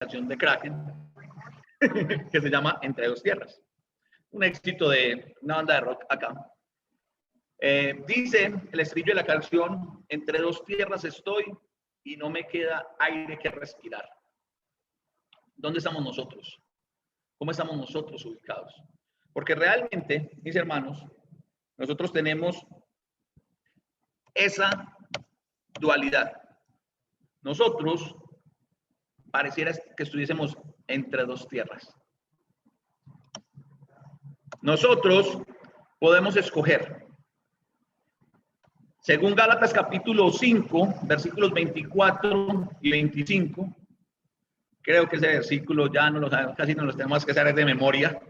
aplicación de Kraken que se llama Entre dos tierras. Un éxito de una banda de rock acá. Dice el estribillo de la canción: entre dos tierras estoy y no me queda aire que respirar. ¿Dónde estamos nosotros? ¿Cómo estamos nosotros ubicados? Porque realmente, mis hermanos, nosotros tenemos esa dualidad. Nosotros pareciera que estuviésemos entre dos tierras. Nosotros podemos escoger. Según Gálatas capítulo 5, versículos 24 y 25, creo que ese versículo ya no lo sabemos, casi no los tenemos que saber de memoria.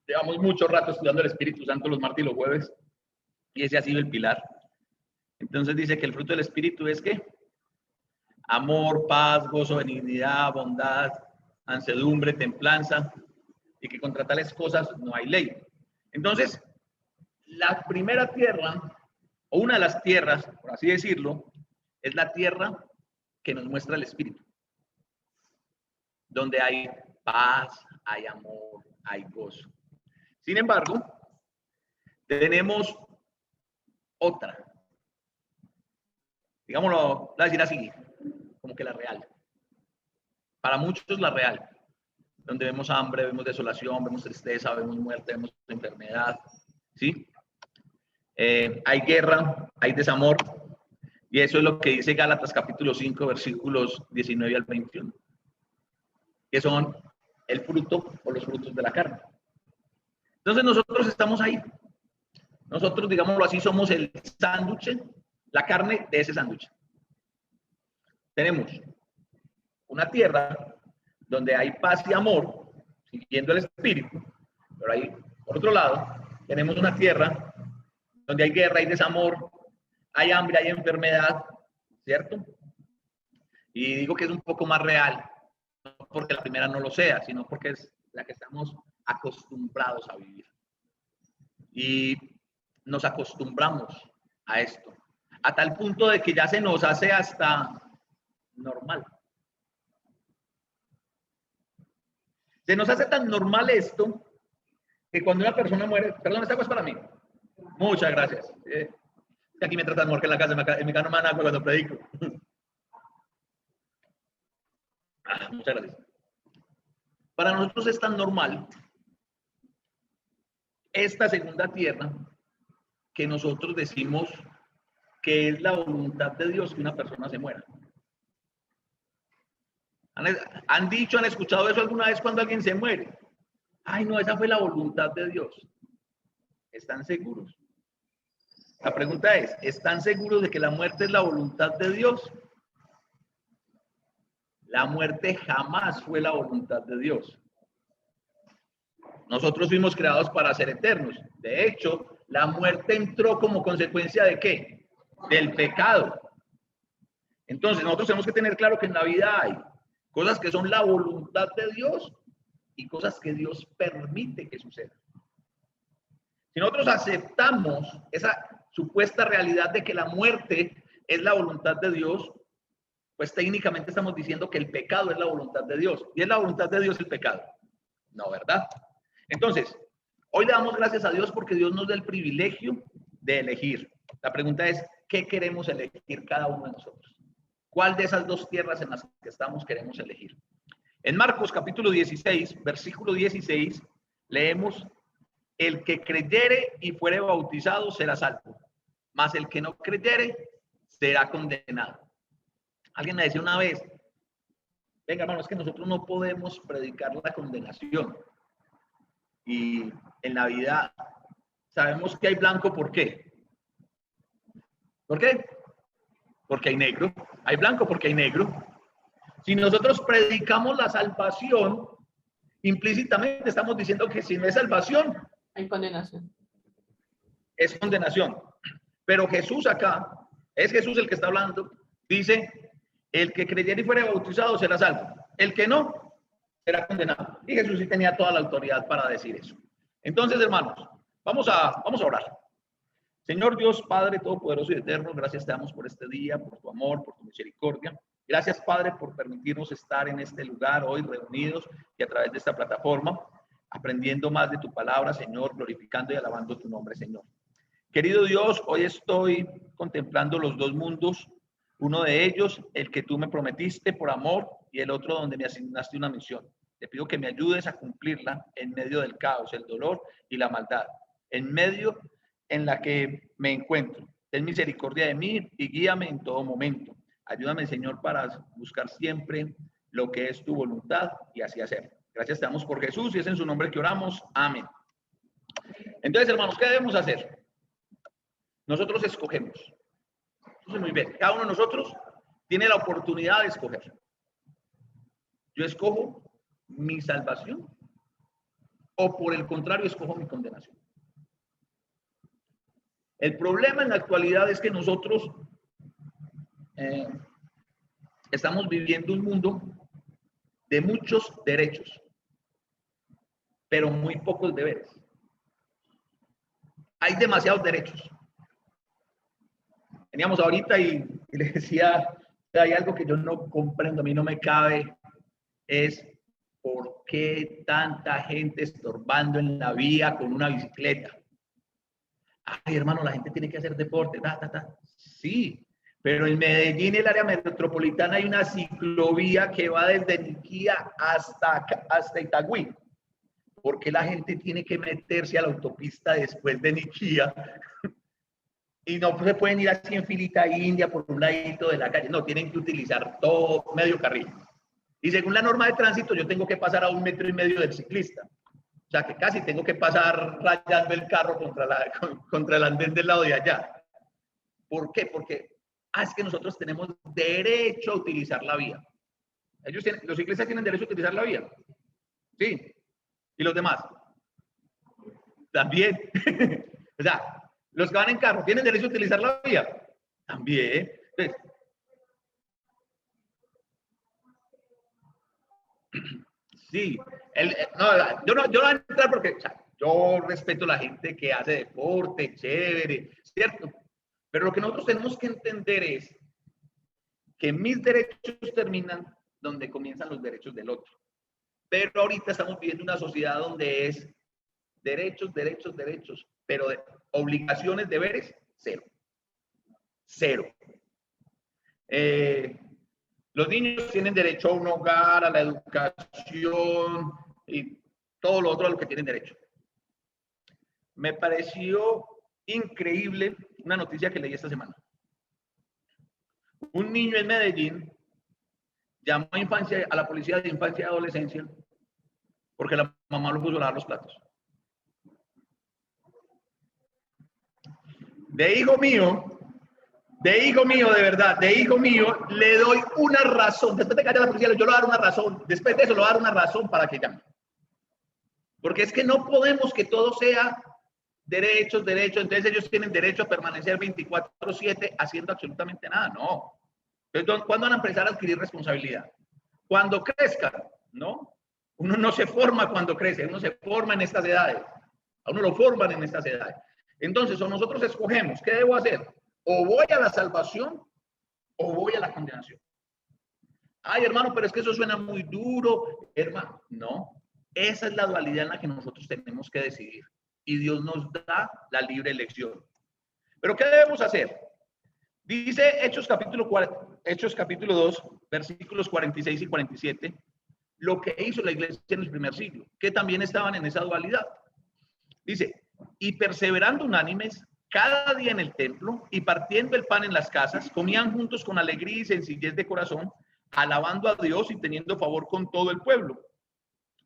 Llevamos mucho rato estudiando el Espíritu Santo los martes y los jueves, y ese ha sido el pilar. Entonces dice que el fruto del Espíritu es ¿qué? Amor, paz, gozo, benignidad, bondad, mansedumbre, templanza, y que contra tales cosas no hay ley. Entonces, la primera tierra, o una de las tierras, por así decirlo, es la tierra que nos muestra el Espíritu, donde hay paz, hay amor, hay gozo. Sin embargo, tenemos otra, digámoslo, voy a decir así, como que la real. Para muchos la real, donde vemos hambre, vemos desolación, vemos tristeza, vemos muerte, vemos enfermedad, ¿sí? Hay guerra, hay desamor, y eso es lo que dice Gálatas capítulo 5, versículos 19 al 21, que son el fruto o los frutos de la carne. Entonces nosotros estamos ahí. Nosotros, digámoslo así, somos el sándwich, la carne de ese sándwich. Tenemos una tierra donde hay paz y amor, siguiendo el Espíritu, pero ahí, por otro lado, tenemos una tierra donde hay guerra, hay desamor, hay hambre, hay enfermedad, ¿cierto? Y digo que es un poco más real, no porque la primera no lo sea, sino porque es la que estamos acostumbrados a vivir. Y nos acostumbramos a esto, a tal punto de que ya se nos hace hasta normal. Se nos hace tan normal esto que cuando una persona muere, perdón, esta agua es para mí. Muchas gracias. Aquí me tratan mejor que en la casa, en mi casa no me dan agua cuando predico. Muchas gracias. Para nosotros es tan normal esta segunda tierra que nosotros decimos que es la voluntad de Dios que una persona se muera. ¿Han dicho, han escuchado eso alguna vez cuando alguien se muere? Ay, no, esa fue la voluntad de Dios. ¿Están seguros? La pregunta es, ¿están seguros de que la muerte es la voluntad de Dios? La muerte jamás fue la voluntad de Dios. Nosotros fuimos creados para ser eternos. De hecho, la muerte entró como consecuencia ¿de qué? Del pecado. Entonces, nosotros tenemos que tener claro que en la vida hay cosas que son la voluntad de Dios y cosas que Dios permite que sucedan. Si nosotros aceptamos esa supuesta realidad de que la muerte es la voluntad de Dios, pues técnicamente estamos diciendo que el pecado es la voluntad de Dios. ¿Y es la voluntad de Dios el pecado? No, ¿verdad? Entonces, hoy le damos gracias a Dios porque Dios nos da el privilegio de elegir. La pregunta es, ¿qué queremos elegir cada uno de nosotros? ¿Cuál de esas dos tierras en las que estamos queremos elegir? En Marcos capítulo 16, versículo 16, leemos: el que creyere y fuere bautizado será salvo, mas el que no creyere será condenado. Alguien me decía una vez, venga hermano, es que nosotros no podemos predicar la condenación. Y en la vida sabemos que hay blanco, ¿por qué? ¿Por qué? Porque hay negro. Hay blanco porque hay negro. Si nosotros predicamos la salvación, implícitamente estamos diciendo que si no es salvación, hay condenación. Es condenación. Pero Jesús acá, es Jesús el que está hablando, dice, el que creyere y fuere bautizado será salvo. El que no, será condenado. Y Jesús sí tenía toda la autoridad para decir eso. Entonces, hermanos, vamos a orar. Señor Dios, Padre Todopoderoso y Eterno, gracias te damos por este día, por tu amor, por tu misericordia. Gracias, Padre, por permitirnos estar en este lugar hoy reunidos y a través de esta plataforma, aprendiendo más de tu palabra, Señor, glorificando y alabando tu nombre, Señor. Querido Dios, hoy estoy contemplando los dos mundos, uno de ellos, el que tú me prometiste por amor, y el otro donde me asignaste una misión. Te pido que me ayudes a cumplirla en medio del caos, el dolor y la maldad, en medio en la que me encuentro. Ten misericordia de mí y guíame en todo momento. Ayúdame, Señor, para buscar siempre lo que es tu voluntad y así hacerlo. Gracias te damos por Jesús y es en su nombre que oramos. Amén. Entonces, hermanos, ¿qué debemos hacer? Nosotros escogemos. Entonces, muy bien. Cada uno de nosotros tiene la oportunidad de escoger. Yo escojo mi salvación o por el contrario escojo mi condenación. El problema en la actualidad es que nosotros estamos viviendo un mundo de muchos derechos, pero muy pocos deberes. Hay demasiados derechos. Veníamos ahorita y le decía, hay algo que yo no comprendo, a mí no me cabe, es por qué tanta gente estorbando en la vía con una bicicleta. Ay, hermano, la gente tiene que hacer deporte, Sí, pero en Medellín, el área metropolitana, hay una ciclovía que va desde Niquía hasta Itagüí. ¿Por qué la gente tiene que meterse a la autopista después de Niquía? Y no se pueden ir así en filita india por un ladito de la calle. No, tienen que utilizar todo medio carril. Y según la norma de tránsito, yo tengo que pasar a 1,5 metros del ciclista. O sea, que casi tengo que pasar rayando el carro contra el andén del lado de allá. ¿Por qué? Porque es que nosotros tenemos derecho a utilizar la vía. Los ciclistas tienen derecho a utilizar la vía. Sí. ¿Y los demás? También. O sea, los que van en carro tienen derecho a utilizar la vía. También. Entonces, sí, yo no voy a entrar porque yo respeto a la gente que hace deporte, chévere, ¿cierto? Pero lo que nosotros tenemos que entender es que mis derechos terminan donde comienzan los derechos del otro. Pero ahorita estamos viviendo una sociedad donde es derechos, derechos, derechos, pero de obligaciones, deberes, cero. Cero. Los niños tienen derecho a un hogar, a la educación y todo lo otro a lo que tienen derecho. Me pareció increíble una noticia que leí esta semana. Un niño en Medellín llamó a la policía de infancia y adolescencia porque la mamá lo puso a lavar los platos. De hijo mío, de verdad, de hijo mío, le doy una razón. Después de que haya la policía, yo le voy a dar una razón. Después de eso, le voy a dar una razón para que llame. Porque es que no podemos que todo sea derechos, derechos. Entonces ellos tienen derecho a permanecer 24/7 haciendo absolutamente nada. No. Entonces, ¿cuándo van a empezar a adquirir responsabilidad? Cuando crezcan, ¿no? Uno no se forma cuando crece, uno se forma en estas edades. A uno lo forman en estas edades. Entonces, o nosotros escogemos, ¿qué debo hacer? O voy a la salvación o voy a la condenación. Ay, hermano, pero es que eso suena muy duro. Hermano, no. Esa es la dualidad en la que nosotros tenemos que decidir. Y Dios nos da la libre elección. ¿Pero qué debemos hacer? Dice Hechos capítulo 2, versículos 46 y 47, lo que hizo la iglesia en el primer siglo, que también estaban en esa dualidad. Dice, y perseverando unánimes cada día en el templo y partiendo el pan en las casas, comían juntos con alegría y sencillez de corazón, alabando a Dios y teniendo favor con todo el pueblo.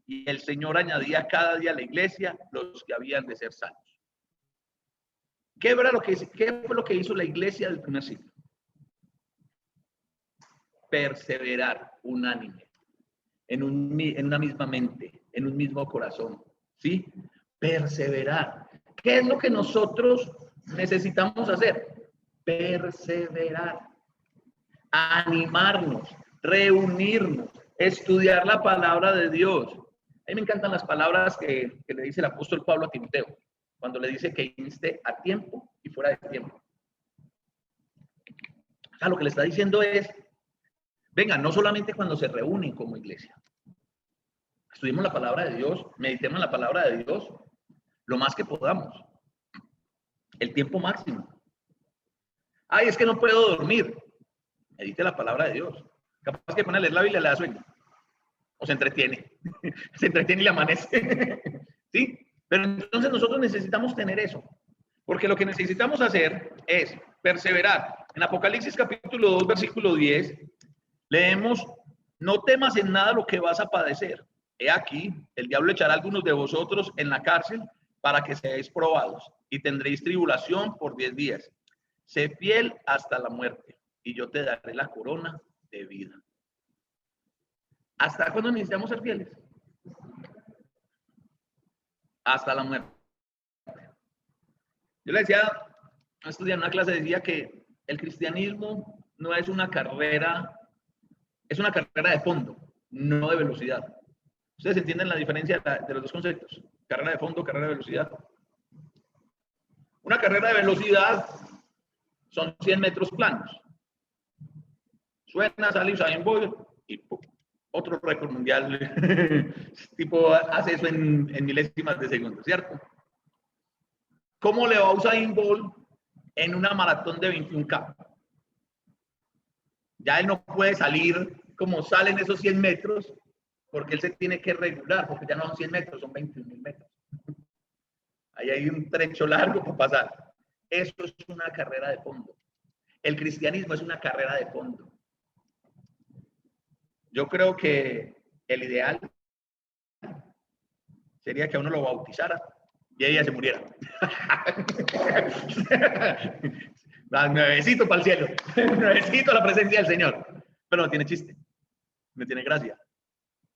Y el Señor añadía cada día a la iglesia los que habían de ser salvos. ¿Qué fue lo que hizo la iglesia del primer siglo? Perseverar unánime, en una misma mente, en un mismo corazón, ¿sí? Perseverar. ¿Qué es lo que nosotros necesitamos hacer? Perseverar, animarnos, reunirnos, estudiar la palabra de Dios. A mí me encantan las palabras que le dice el apóstol Pablo a Timoteo, cuando le dice que inste a tiempo y fuera de tiempo. O sea, lo que le está diciendo es, Venga, no solamente cuando se reúnen como iglesia. Estudiemos la palabra de Dios, meditemos en la palabra de Dios lo más que podamos. El tiempo máximo. Ay, es que no puedo dormir. Medite la palabra de Dios. Capaz que pone a leer la Biblia le da sueño. O se entretiene. Se entretiene y le amanece. ¿Sí? Pero entonces nosotros necesitamos tener eso. Porque lo que necesitamos hacer es perseverar. En Apocalipsis capítulo 2, versículo 10, leemos, no temas en nada lo que vas a padecer. He aquí, el diablo echará a algunos de vosotros en la cárcel para que seáis probados y tendréis tribulación por 10 días. Sé fiel hasta la muerte y yo te daré la corona de vida. ¿Hasta cuándo necesitamos ser fieles? Hasta la muerte. Yo le decía, estudiando una clase, decía que el cristianismo no es una carrera, es una carrera de fondo, no de velocidad. ¿Ustedes entienden la diferencia de los dos conceptos? Carrera de fondo, carrera de velocidad. Una carrera de velocidad son 100 metros planos. Suena, sale Usain Bolt y ¡pum! Otro récord mundial. Tipo, hace eso en milésimas de segundo, ¿cierto? ¿Cómo le va a Usain Bolt en una maratón de 21K? Ya él no puede salir como salen esos 100 metros, porque él se tiene que regular, porque ya no son 100 metros, son 21.000 metros. Ahí hay un trecho largo para pasar. Eso es una carrera de fondo. El cristianismo es una carrera de fondo. Yo creo que el ideal sería que a uno lo bautizara y ella se muriera. Nuevecito para el cielo, nuevecito a la presencia del Señor. Pero no tiene chiste, no tiene gracia.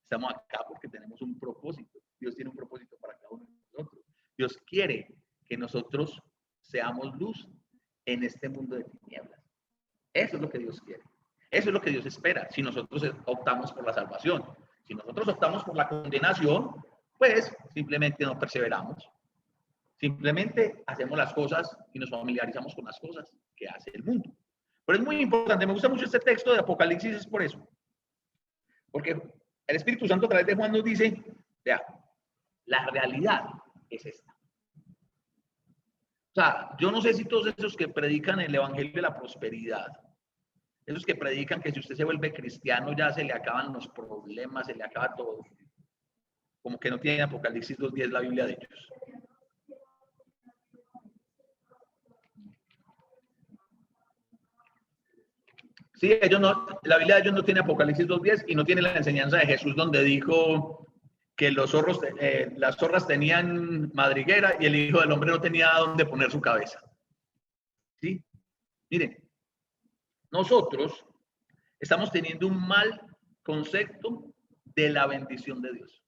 Estamos acá porque tenemos un propósito. Dios tiene un propósito para cada uno de nosotros. Dios quiere que nosotros seamos luz en este mundo de tinieblas. Eso es lo que Dios quiere. Eso es lo que Dios espera si nosotros optamos por la salvación. Si nosotros optamos por la condenación, pues simplemente no perseveramos. Simplemente hacemos las cosas y nos familiarizamos con las cosas que hace el mundo. Pero es muy importante, me gusta mucho este texto de Apocalipsis, es por eso. Porque el Espíritu Santo a través de Juan nos dice, vea, la realidad es esta. O sea, yo no sé si todos esos que predican el evangelio de la prosperidad, esos que predican que si usted se vuelve cristiano ya se le acaban los problemas, se le acaba todo, como que no tienen Apocalipsis 2:10 la Biblia de ellos. Sí, ellos no, la Biblia de ellos no tiene Apocalipsis 2:10 y no tiene la enseñanza de Jesús donde dijo que los zorros, las zorras tenían madriguera y el Hijo del Hombre no tenía dónde poner su cabeza. ¿Sí? Miren, nosotros estamos teniendo un mal concepto de la bendición de Dios.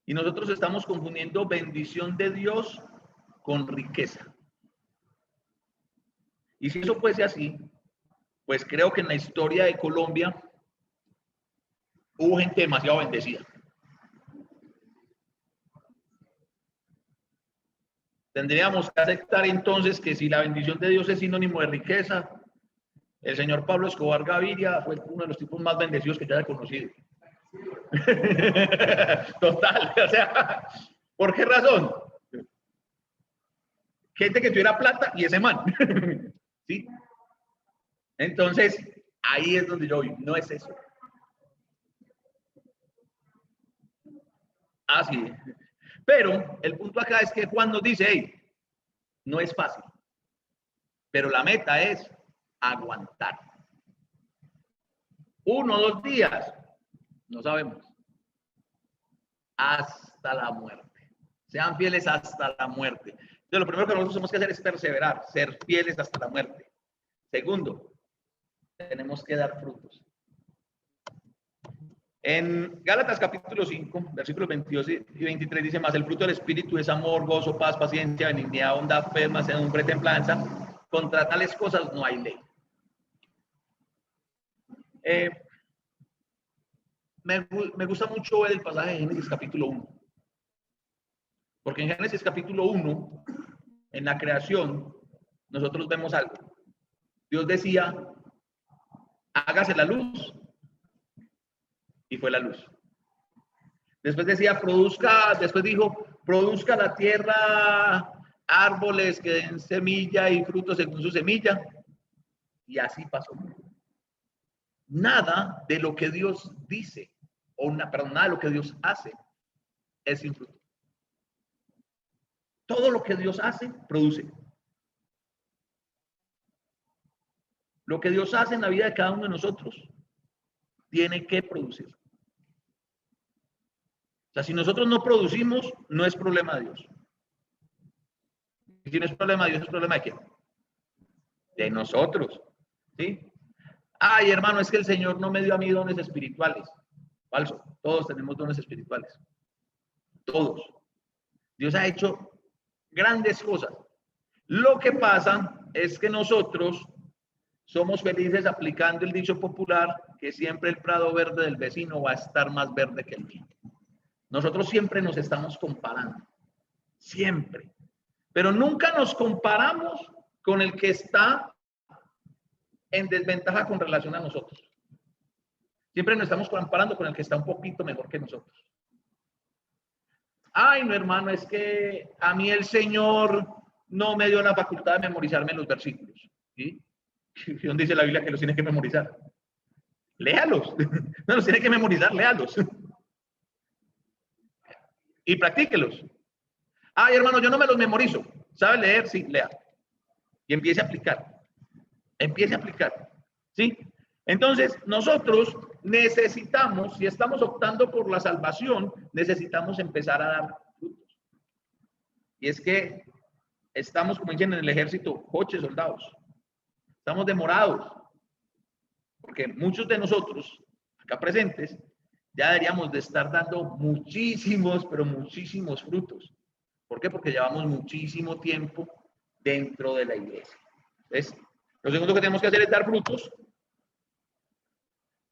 Y nosotros estamos confundiendo bendición de Dios con riqueza. Y si eso fuese así, pues creo que en la historia de Colombia hubo gente demasiado bendecida. Tendríamos que aceptar entonces que si la bendición de Dios es sinónimo de riqueza, el señor Pablo Escobar Gaviria fue uno de los tipos más bendecidos que yo haya conocido. Total, o sea, ¿por qué razón? Gente que tuviera plata y ese man. ¿Sí? Entonces, ahí es donde yo voy, no es eso. Así es. Pero el punto acá es que Juan nos dice, hey, no es fácil, pero la meta es aguantar. 1 o 2 días, no sabemos. Hasta la muerte. Sean fieles hasta la muerte. Entonces, lo primero que nosotros tenemos que hacer es perseverar, ser fieles hasta la muerte. Segundo, tenemos que dar frutos. En Gálatas capítulo 5, versículos 22 y 23 dice más, el fruto del Espíritu es amor, gozo, paz, paciencia, benignidad, bondad, fe, mansedumbre, templanza. Contra tales cosas no hay ley. Me gusta mucho ver el pasaje de Génesis capítulo 1. Porque en Génesis capítulo 1, en la creación, nosotros vemos algo. Dios decía, hágase la luz. Y fue la luz. Después decía, después dijo, produzca la tierra árboles que den semilla y frutos según su semilla. Y así pasó. Nada de lo que Dios dice, nada de lo que Dios hace es sin fruto. Todo lo que Dios hace, produce. Lo que Dios hace en la vida de cada uno de nosotros, tiene que producir. O sea, si nosotros no producimos, no es problema de Dios. Y si no es problema de Dios, ¿es problema de quién? De nosotros. ¿Sí? Ay, hermano, es que el Señor no me dio a mí dones espirituales. Falso. Todos tenemos dones espirituales. Todos. Dios ha hecho grandes cosas. Lo que pasa es que nosotros somos felices aplicando el dicho popular que siempre el prado verde del vecino va a estar más verde que el mío. Nosotros siempre nos estamos comparando. Siempre. Pero nunca nos comparamos con el que está en desventaja con relación a nosotros. Siempre nos estamos comparando con el que está un poquito mejor que nosotros. Ay, no, hermano, es que a mí el Señor no me dio la facultad de memorizarme los versículos. ¿Sí? ¿Dónde dice la Biblia que los tiene que memorizar? Léalos. No los tiene que memorizar, léalos. Y practíquelos. Ay, hermano, yo no me los memorizo. ¿Sabe leer? Sí, lea. Y empiece a aplicar. Empiece a aplicar. ¿Sí? Entonces, nosotros necesitamos, si estamos optando por la salvación, necesitamos empezar a dar frutos. Y es que estamos, como dicen en el ejército, coches, soldados. Estamos demorados. Porque muchos de nosotros, acá presentes, ya deberíamos de estar dando muchísimos, pero muchísimos frutos. ¿Por qué? Porque llevamos muchísimo tiempo dentro de la iglesia. Entonces, lo segundo que tenemos que hacer es dar frutos.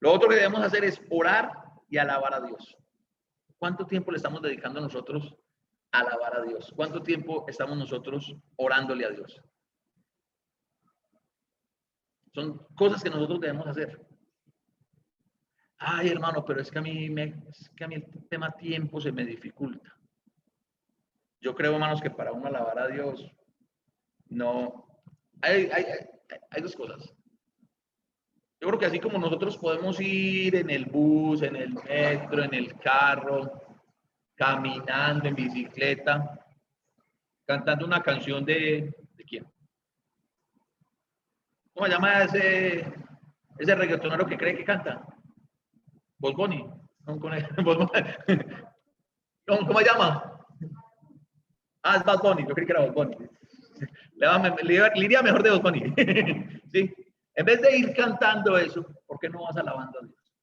Lo otro que debemos hacer es orar y alabar a Dios. ¿Cuánto tiempo le estamos dedicando nosotros a alabar a Dios? ¿Cuánto tiempo estamos nosotros orándole a Dios? Son cosas que nosotros debemos hacer. Ay, hermano, pero es que a mí el tema tiempo se me dificulta. Yo creo, hermanos, que para uno alabar a Dios, no. Hay dos cosas. Yo creo que así como nosotros podemos ir en el bus, en el metro, en el carro, caminando, en bicicleta, cantando una canción ¿de quién? ¿Cómo se llama ese reggaetonero que cree que canta? Bob Bunny. ¿Cómo se llama? Ah, es Bad Bunny. Yo creí que era Bob Bunny. Le iría mejor de Bob Bunny. ¿Sí? En vez de ir cantando eso, ¿por qué no vas alabando a Dios?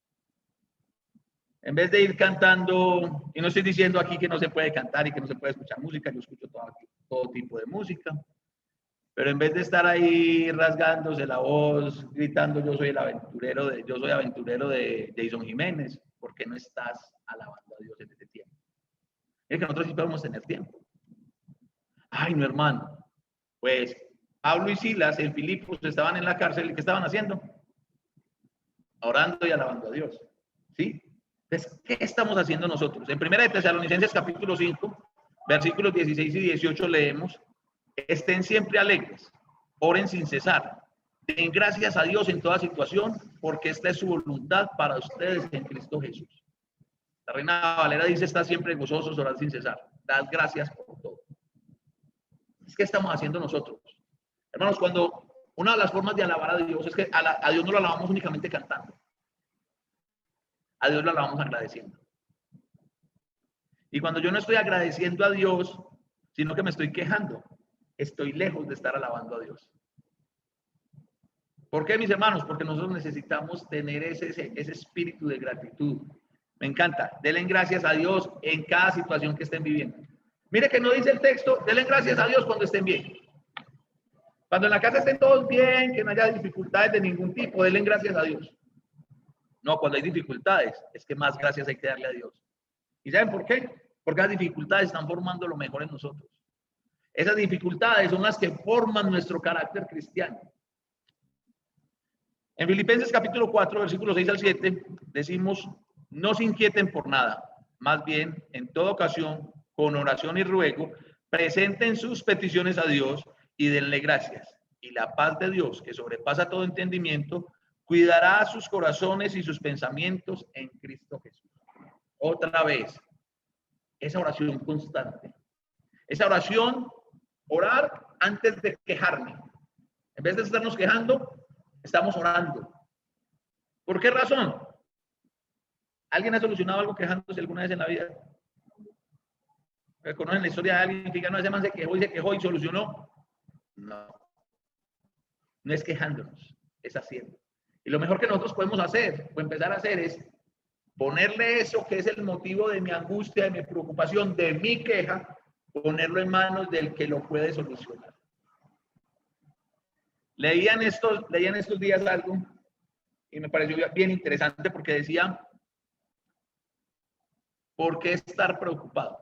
En vez de ir cantando, y no estoy diciendo aquí que no se puede cantar y que no se puede escuchar música, yo escucho todo tipo de música, pero en vez de estar ahí rasgándose la voz, gritando yo soy aventurero de Jason Jiménez, ¿por qué no estás alabando a Dios en este tiempo? Es que nosotros sí podemos tener tiempo. Ay, no, hermano, pues Pablo y Silas en Filipos estaban en la cárcel, ¿y qué estaban haciendo? Orando y alabando a Dios. ¿Sí? Entonces, ¿qué estamos haciendo nosotros? En 1 de Tesalonicenses capítulo 5, versículos 16 y 18 leemos: estén siempre alegres, oren sin cesar, den gracias a Dios en toda situación, porque esta es su voluntad para ustedes en Cristo Jesús. La Reina Valera dice: está siempre gozosos, orar sin cesar, dad gracias por todo. ¿Qué estamos haciendo nosotros? Hermanos, cuando una de las formas de alabar a Dios es que a Dios no lo alabamos únicamente cantando. A Dios lo alabamos agradeciendo. Y cuando yo no estoy agradeciendo a Dios, sino que me estoy quejando, estoy lejos de estar alabando a Dios. ¿Por qué, mis hermanos? Porque nosotros necesitamos tener ese espíritu de gratitud. Me encanta. Denle gracias a Dios en cada situación que estén viviendo. Mire que no dice el texto, denle gracias a Dios cuando estén bien. Cuando en la casa estén todos bien, que no haya dificultades de ningún tipo, denle gracias a Dios. No, cuando hay dificultades, es que más gracias hay que darle a Dios. ¿Y saben por qué? Porque las dificultades están formando lo mejor en nosotros. Esas dificultades son las que forman nuestro carácter cristiano. En Filipenses capítulo 4, versículos 6 al 7, decimos, no se inquieten por nada, más bien, en toda ocasión, con oración y ruego, presenten sus peticiones a Dios y denle gracias. Y la paz de Dios, que sobrepasa todo entendimiento, cuidará sus corazones y sus pensamientos en Cristo Jesús. Otra vez, esa oración constante. Esa oración, orar antes de quejarme. En vez de estarnos quejando, estamos orando. ¿Por qué razón? ¿Alguien ha solucionado algo quejándose alguna vez en la vida? ¿Conocen la historia de alguien que diga, no, ese man se quejó y solucionó? No. No es quejándonos, es haciendo. Y lo mejor que nosotros podemos hacer o empezar a hacer es ponerle eso que es el motivo de mi angustia, de mi preocupación, de mi queja, ponerlo en manos del que lo puede solucionar. Leían estos días algo y me pareció bien interesante porque decía, ¿por qué estar preocupado?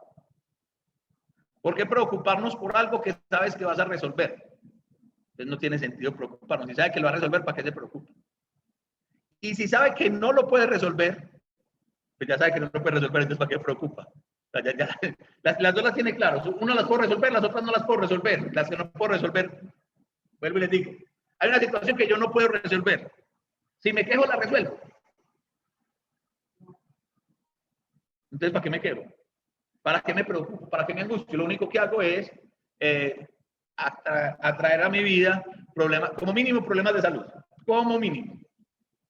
¿Por qué preocuparnos por algo que sabes que vas a resolver? Entonces no tiene sentido preocuparnos. Si sabe que lo va a resolver, ¿para qué se preocupa? Y si sabe que no lo puede resolver, pues ya sabe que no lo puede resolver, entonces ¿para qué preocupa? O sea, las dos las tiene claras. Una las puedo resolver, las otras no las puedo resolver. Las que no puedo resolver, vuelvo y les digo, hay una situación que yo no puedo resolver. Si me quejo, la resuelvo. Entonces, ¿para qué me quejo? ¿Para qué me preocupo? ¿Para qué me angustio? Lo único que hago es atraer a mi vida problemas, como mínimo problemas de salud, como mínimo.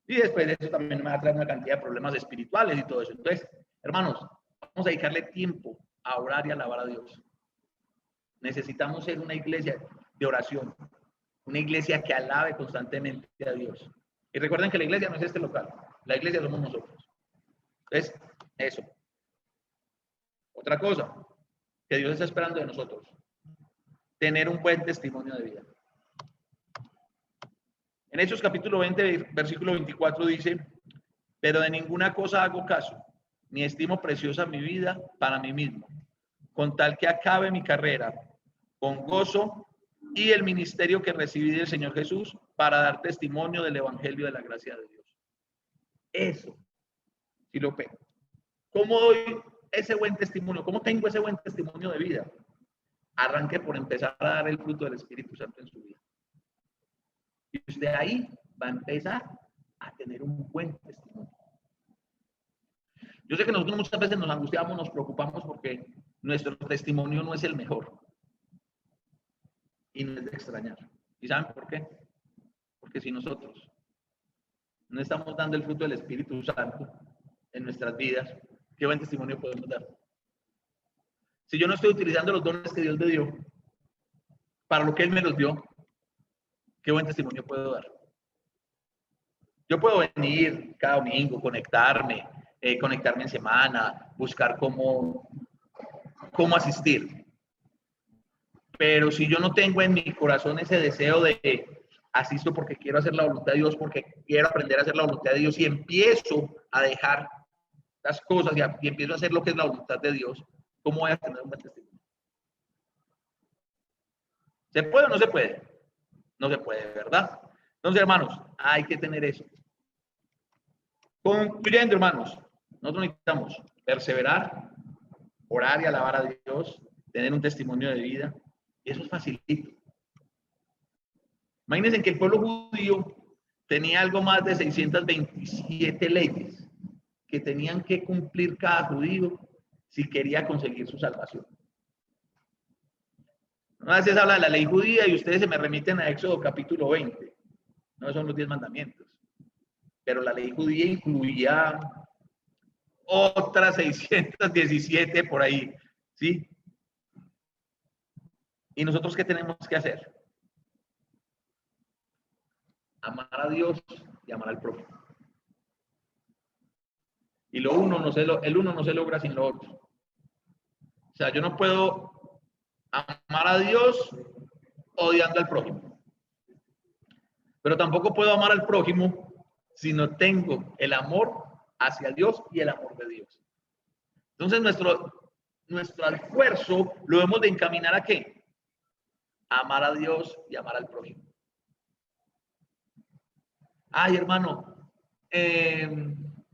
Y después de eso también me va a traer una cantidad de problemas espirituales y todo eso. Entonces, hermanos, vamos a dedicarle tiempo a orar y a alabar a Dios. Necesitamos ser una iglesia de oración, una iglesia que alabe constantemente a Dios. Y recuerden que la iglesia no es este local, la iglesia somos nosotros. Entonces, eso. Otra cosa que Dios está esperando de nosotros, tener un buen testimonio de vida. En Hechos capítulo 20, versículo 24 dice, pero de ninguna cosa hago caso, ni estimo preciosa mi vida para mí mismo, con tal que acabe mi carrera con gozo y el ministerio que recibí del Señor Jesús para dar testimonio del evangelio de la gracia de Dios. Eso, si lo pego. ¿Cómo doy ese buen testimonio? ¿Cómo tengo ese buen testimonio de vida? Arranque por empezar a dar el fruto del Espíritu Santo en su vida. Y usted ahí va a empezar a tener un buen testimonio. Yo sé que nosotros muchas veces nos angustiamos, nos preocupamos porque nuestro testimonio no es el mejor. Y no es de extrañar. ¿Y saben por qué? Porque si nosotros no estamos dando el fruto del Espíritu Santo en nuestras vidas, ¿qué buen testimonio podemos dar? Si yo no estoy utilizando los dones que Dios me dio para lo que Él me los dio, ¿qué buen testimonio puedo dar? Yo puedo venir cada domingo, conectarme en semana, buscar cómo asistir. Pero si yo no tengo en mi corazón ese deseo de asisto porque quiero hacer la voluntad de Dios, porque quiero aprender a hacer la voluntad de Dios y empiezo a dejar las cosas y empiezo a hacer lo que es la voluntad de Dios, ¿cómo voy a tener un buen testimonio? ¿Se puede o no se puede? No se puede, ¿verdad? Entonces, hermanos, hay que tener eso. Concluyendo, hermanos, nosotros necesitamos perseverar, orar y alabar a Dios, tener un testimonio de vida, y eso es facilito. Imagínense que el pueblo judío tenía algo más de 627 leyes que tenían que cumplir cada judío si quería conseguir su salvación. A veces habla de la ley judía y ustedes se me remiten a Éxodo capítulo 20. No son los 10 mandamientos. Pero la ley judía incluía otras 617 por ahí, ¿sí? ¿Y nosotros qué tenemos que hacer? Amar a Dios y amar al prójimo. Y el uno no se logra sin lo otro. O sea, yo no puedo amar a Dios odiando al prójimo. Pero tampoco puedo amar al prójimo si no tengo el amor hacia Dios y el amor de Dios. Entonces, nuestro esfuerzo lo debemos de encaminar ¿a qué? A amar a Dios y amar al prójimo. Ay, hermano,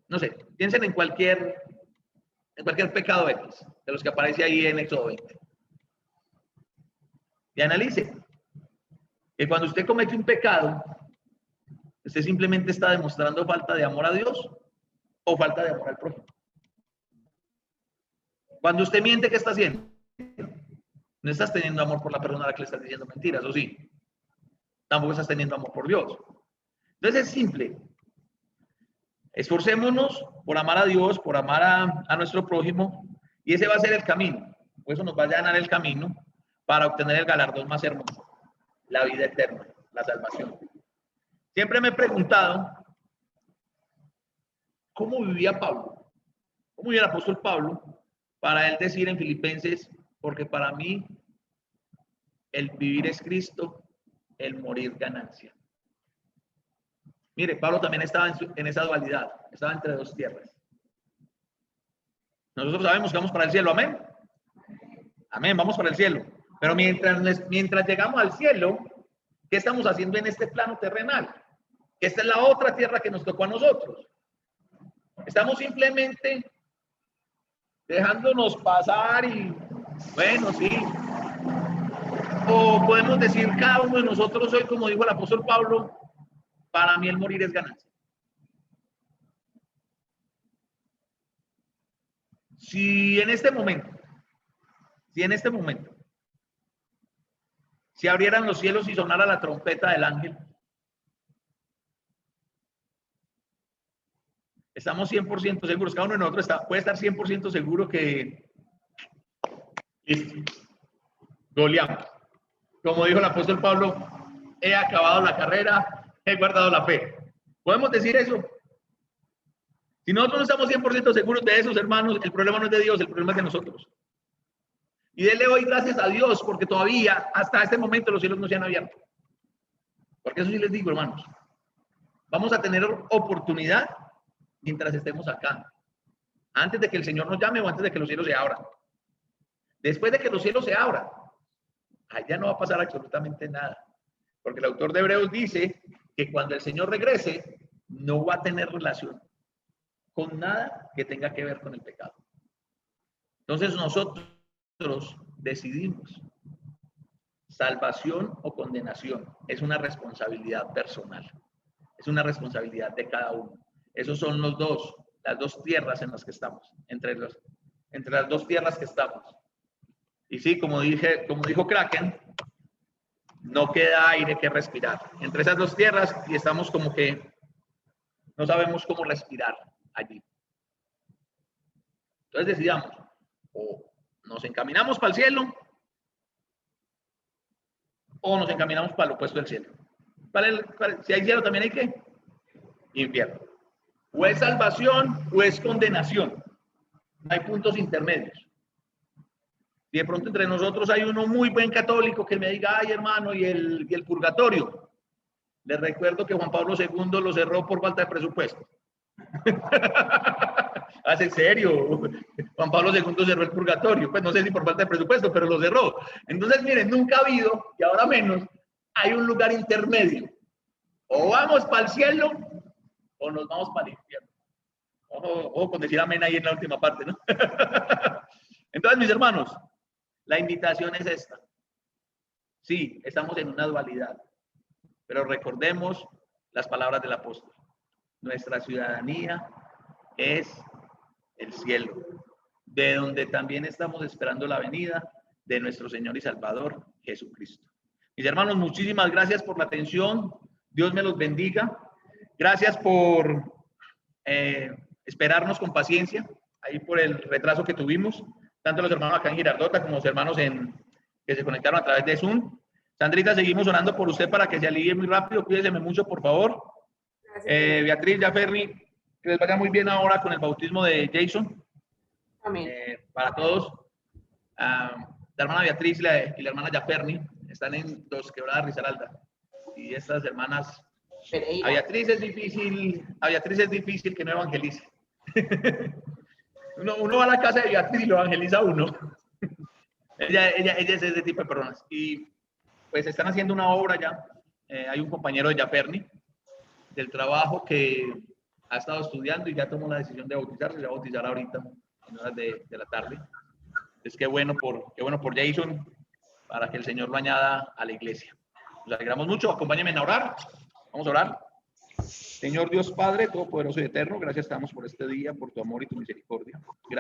no sé, piensen en cualquier pecado X, de los que aparece ahí en Éxodo 20. Y analice que cuando usted comete un pecado, usted simplemente está demostrando falta de amor a Dios o falta de amor al prójimo. Cuando usted miente, ¿qué está haciendo? No estás teniendo amor por la persona a la que le estás diciendo mentiras, ¿o sí? Tampoco estás teniendo amor por Dios. Entonces es simple. Esforcémonos por amar a Dios, por amar a nuestro prójimo, y ese va a ser el camino. Por eso nos va a allanar el camino para obtener el galardón más hermoso, la vida eterna, la salvación. Siempre me he preguntado cómo vivía Pablo, cómo vivía el apóstol Pablo, para él decir en Filipenses, porque para mí el vivir es Cristo, el morir ganancia. Mire, Pablo también estaba en esa dualidad, estaba entre dos tierras. Nosotros sabemos que vamos para el cielo, amén. Amén, vamos para el cielo. Pero mientras llegamos al cielo, ¿qué estamos haciendo en este plano terrenal? Esta es la otra tierra que nos tocó a nosotros. Estamos simplemente dejándonos pasar y, bueno, sí. O podemos decir cada uno de nosotros hoy, como dijo el apóstol Pablo, para mí el morir es ganancia. Si en este momento, si abrieran los cielos y sonara la trompeta del ángel, estamos 100% seguros, cada uno de nosotros puede estar 100% seguro que listo, goleamos. Como dijo el apóstol Pablo, he acabado la carrera, he guardado la fe. ¿Podemos decir eso? Si nosotros no estamos 100% seguros de esos hermanos, el problema no es de Dios, el problema es de nosotros. Y denle hoy gracias a Dios, porque todavía, hasta este momento, los cielos no se han abierto. Porque eso sí les digo, hermanos. Vamos a tener oportunidad mientras estemos acá. Antes de que el Señor nos llame o antes de que los cielos se abran. Después de que los cielos se abran, allá no va a pasar absolutamente nada. Porque el autor de Hebreos dice que cuando el Señor regrese, no va a tener relación con nada que tenga que ver con el pecado. Entonces nosotros decidimos salvación o condenación. Es una responsabilidad personal. Es una responsabilidad de cada uno. Esos son las dos tierras en las que estamos, entre las dos tierras que estamos. Y sí, como dijo Kraken, no queda aire que respirar. Entre esas dos tierras y estamos como que no sabemos cómo respirar allí. Entonces decidamos, o nos encaminamos para el cielo, o nos encaminamos para el opuesto del cielo. Si hay cielo, también hay ¿qué? Infierno. O es salvación o es condenación. No hay puntos intermedios. Y de pronto entre nosotros hay uno muy buen católico que me diga, ay hermano, y el purgatorio. Les recuerdo que Juan Pablo II lo cerró por falta de presupuesto. ¿Hace serio? Juan Pablo II cerró el purgatorio. Pues no sé si por falta de presupuesto, pero lo cerró. Entonces, miren, nunca ha habido, y ahora menos, hay un lugar intermedio. O vamos para el cielo, o nos vamos para el infierno. Ojo con decir amén ahí en la última parte, ¿no? Entonces, mis hermanos, la invitación es esta. Sí, estamos en una dualidad, pero recordemos las palabras del apóstol. Nuestra ciudadanía es el cielo, de donde también estamos esperando la venida de nuestro Señor y Salvador, Jesucristo. Mis hermanos, muchísimas gracias por la atención. Dios me los bendiga. Gracias por esperarnos con paciencia, ahí por el retraso que tuvimos, tanto los hermanos acá en Girardota como los hermanos que se conectaron a través de Zoom. Sandrita, seguimos orando por usted para que se alivie muy rápido. Cuídese mucho, por favor. Beatriz, Yaferni, que les vaya muy bien ahora con el bautismo de Jason. Amén. Para todos. La hermana Beatriz y la hermana Yaferni están en Dos Quebradas, Risaralda. Y estas hermanas, a Beatriz es difícil que no evangelice. uno va a la casa de Beatriz y lo evangeliza uno. ella es ese tipo de personas. Y pues están haciendo una obra ya. Hay un compañero de Yaferni del trabajo que ha estado estudiando y ya tomó la decisión de bautizarse. Se va a bautizar ahorita en horas de la tarde. Es qué bueno por Jason, para que el Señor lo añada a la iglesia. Nos alegramos mucho. Acompáñenme a orar. Vamos a orar. Señor Dios Padre, Todopoderoso y Eterno, gracias te damos por este día, por tu amor y tu misericordia. Gracias.